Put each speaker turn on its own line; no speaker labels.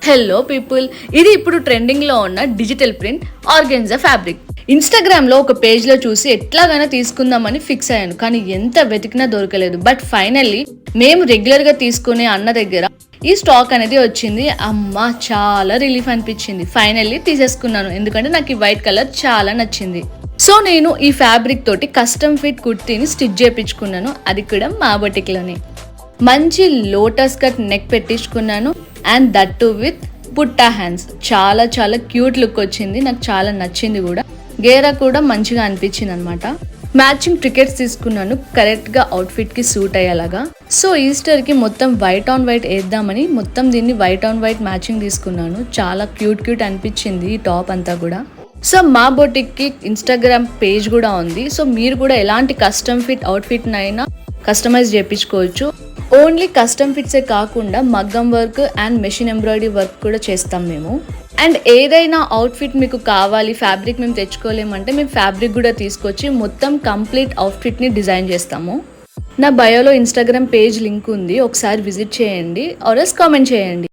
Hello people, ఇది ఇప్పుడు trending లో ఉన్న digital print organza fabric. Instagram లో ఒక పేజ్ లో చూసి ఎట్లాగైనా తీసుకుందామని ఫిక్స్ అయ్యాను, కానీ ఎంత వెతికినా దొరకలేదు. బట్ ఫైనల్లీ మేము రెగ్యులర్ గా తీసుకునే అన్న దగ్గర ఈ స్టాక్ అనేది వచ్చింది. అమ్మ, చాలా రిలీఫ్ అనిపించింది. ఫైనల్లీ తీసేసుకున్నాను, ఎందుకంటే నాకు ఈ వైట్ కలర్ చాలా నచ్చింది. సో నేను ఈ ఫ్యాబ్రిక్ తోటి కస్టమ్ ఫిట్ కుర్తీని స్టిచ్ చేయించుకున్నాను, అది కూడా మా బొటిక్ లోనే. మంచి లోటస్ కట్ నెక్ పెట్టించుకున్నాను, and that too with butta hands. చాలా చాలా క్యూట్ లుక్ వచ్చింది, నాకు చాలా నచ్చింది కూడా. గేరా కూడా మంచిగా అనిపించింది అనమాట. మ్యాచింగ్ ట్రికెట్స్ తీసుకున్నాను, కరెక్ట్ గా అవుట్ఫిట్ కి సూట్ అయ్యేలాగా. సో ఈస్టర్ కి మొత్తం వైట్ ఆన్ వైట్ వేద్దామని మొత్తం దీన్ని వైట్ ఆన్ వైట్ మ్యాచింగ్ తీసుకున్నాను. చాలా క్యూట్ అనిపించింది ఈ టాప్ అంతా కూడా. సో మా బొటిక్ కి ఇన్స్టాగ్రామ్ పేజ్ కూడా ఉంది. సో మీరు కూడా ఎలాంటి కస్టమ్ ఫిట్ అవుట్ఫిట్ నైనా కస్టమైజ్ చేయించుకోవచ్చు. ఓన్లీ కస్టమ్ ఫిట్సే కాకుండా మగ్గం work and machine embroidery work కూడా చేస్తాం మేము. అండ్ ఏదైనా అవుట్ఫిట్ మీకు కావాలి, ఫ్యాబ్రిక్ మేము తెచ్చుకోలేమంటే మేము ఫ్యాబ్రిక్ కూడా తీసుకొచ్చి మొత్తం కంప్లీట్ అవుట్ఫిట్ని డిజైన్ చేస్తాము. నా బయోలో ఇన్స్టాగ్రామ్ పేజ్ లింక్ ఉంది, ఒకసారి విజిట్ చేయండి ఆర్ కామెంట్ చేయండి.